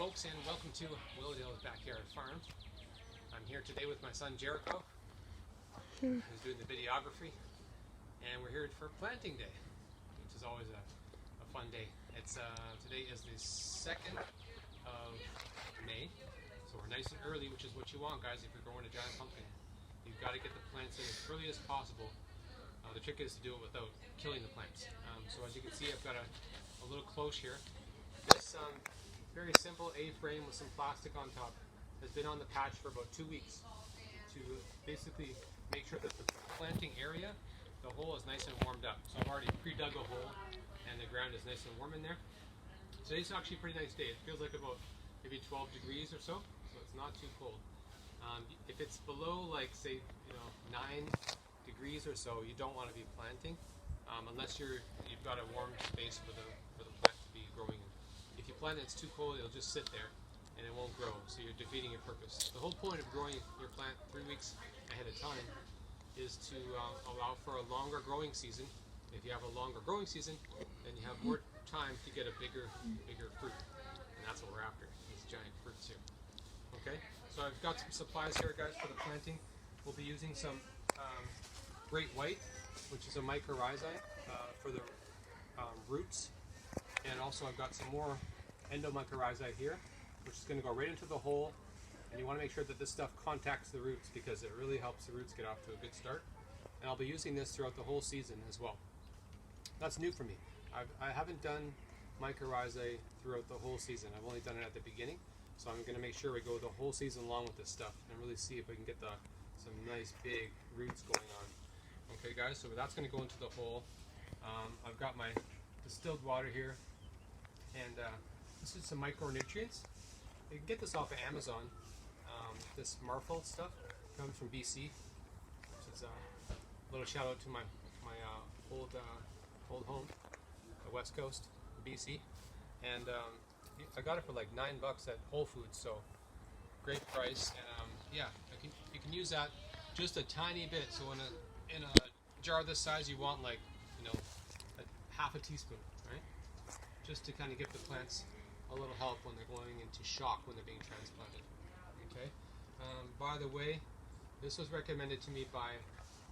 folks, and welcome to Willowdale's Backyard Farm. I'm here today with my son Jericho, who's doing the videography, and we're here for planting day, which is always a fun day. Today is the 2nd of May, so we're nice and early, which is what you want, guys. If you're growing a giant pumpkin, you've got to get the plants in as early as possible. The trick is to do it without killing the plants. So as you can see, I've got a little close here. This very simple A-frame with some plastic on top has been on the patch for about 2 weeks to basically make sure that the planting area, the hole, is nice and warmed up. So I've already pre-dug a hole and the ground is nice and warm in there. Today's actually a pretty nice day. It feels like about maybe 12 degrees or so it's not too cold. If it's below, like, say, 9 degrees or so, you don't want to be planting unless you've got a warm space for the plant to be growing in. If you plant it, it's too cold, it'll just sit there and it won't grow, so you're defeating your purpose. The whole point of growing your plant 3 weeks ahead of time is to allow for a longer growing season. If you have a longer growing season, then you have more time to get a bigger fruit, and that's what we're after, these giant fruits here. Okay, so I've got some supplies here, guys, for the planting. We'll be using some Great White, which is a mycorrhizae for the roots. And also I've got some more endomycorrhizae here, which is going to go right into the hole. And you want to make sure that this stuff contacts the roots because it really helps the roots get off to a good start. And I'll be using this throughout the whole season as well. That's new for me. I haven't done mycorrhizae throughout the whole season. I've only done it at the beginning. So I'm going to make sure we go the whole season long with this stuff and really see if we can get some nice big roots going on. Okay, guys, so that's going to go into the hole. I've got my distilled water here, and this is some micronutrients. You can get this off of Amazon. This Marfil stuff comes from BC, which is a little shout out to my old home, the West Coast, BC, and I got it for like $9 at Whole Foods, so great price. And yeah, you can use that just a tiny bit. So in a jar this size, you want like half a teaspoon, right? Just to kind of give the plants a little help when they're going into shock when they're being transplanted. Okay. By the way, this was recommended to me by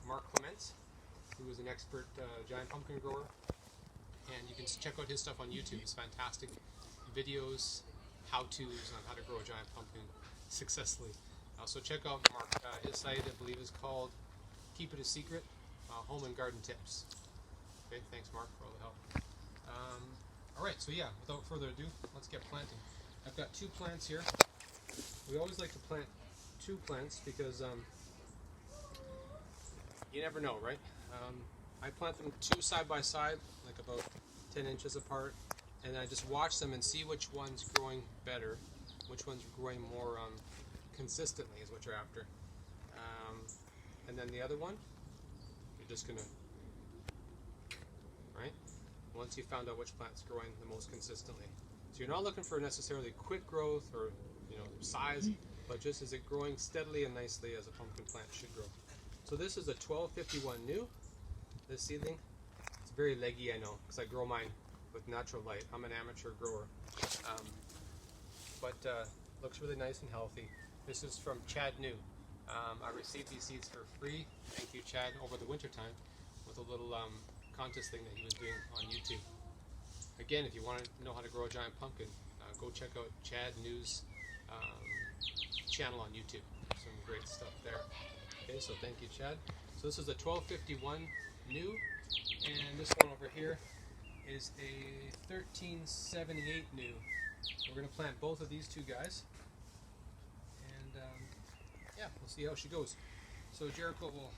Mark Clements, who is an expert giant pumpkin grower, and you can check out his stuff on YouTube. It's fantastic videos, how-tos on how to grow a giant pumpkin successfully. So check out Mark. His site, I believe, is called Keep It a Secret, Home and Garden Tips. Okay, thanks, Mark, for all the help. Alright, so yeah, without further ado, let's get planting. I've got 2 plants here. We always like to plant 2 plants because you never know, right? I plant them 2 side by side, like about 10 inches apart, and I just watch them and see which one's growing better, which one's growing more consistently is what you're after. And then the other one, you're just gonna, right? Once you found out which plant's growing the most consistently. So you're not looking for necessarily quick growth or size, but just is it growing steadily and nicely as a pumpkin plant should grow. So this is a 1251 new, this seedling. It's very leggy, I know, because I grow mine with natural light. I'm an amateur grower. But looks really nice and healthy. This is from Chad New. I received these seeds for free. Thank you, Chad, over the winter time with a little contest thing that he was doing on YouTube. Again, if you want to know how to grow a giant pumpkin, go check out Chad New's channel on YouTube. Some great stuff there. Okay, so thank you, Chad. So this is a 1251 new, and this one over here is a 1378 new. We're going to plant both of these 2 guys, and yeah, we'll see how she goes. So Jericho will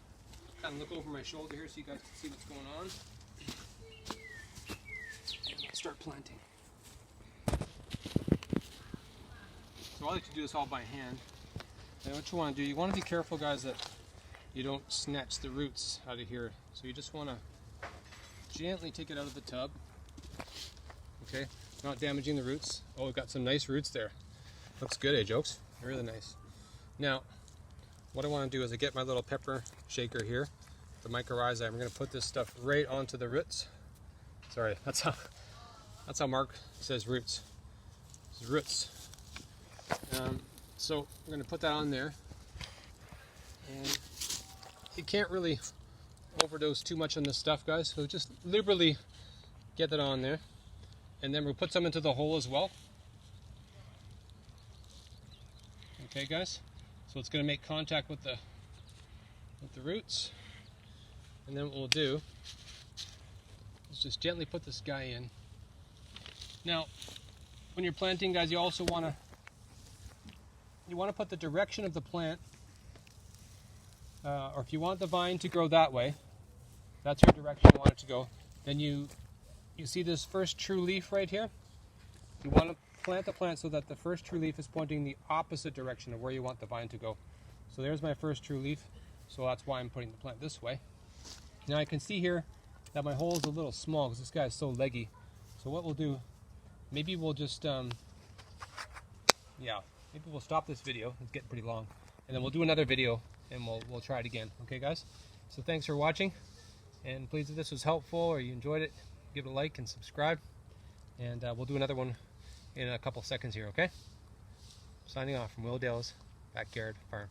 kind of look over my shoulder here so you guys can see what's going on, and we'll start planting. So I like to do this all by hand. And what you want to do, you want to be careful, guys, that you don't snatch the roots out of here. So you just want to gently take it out of the tub. Okay, not damaging the roots. Oh, we've got some nice roots there. Looks good, eh, Jokes? Really nice. Now, what I want to do is I get my little pepper shaker here, the mycorrhizae. I'm going to put this stuff right onto the roots. Sorry, that's how Mark says roots. It's roots. So we're going to put that on there. And you can't really overdose too much on this stuff, guys, so just liberally get that on there. And then we'll put some into the hole as well. Okay, guys, so it's going to make contact with the roots. And then what we'll do is just gently put this guy in. Now, when you're planting, guys, you also want to put the direction of the plant, or if you want the vine to grow that way, that's your direction you want it to go. Then you see this first true leaf right here? You want to plant the plant so that the first true leaf is pointing the opposite direction of where you want the vine to go. So there's my first true leaf, so that's why I'm putting the plant this way. Now I can see here that my hole is a little small because this guy is so leggy. So what we'll do, maybe we'll just, maybe we'll stop this video. It's getting pretty long. And then we'll do another video and we'll try it again. Okay, guys? So thanks for watching. And please, if this was helpful or you enjoyed it, give it a like and subscribe. And we'll do another one in a couple seconds here, okay? Signing off from Willowdale's Backyard Farm.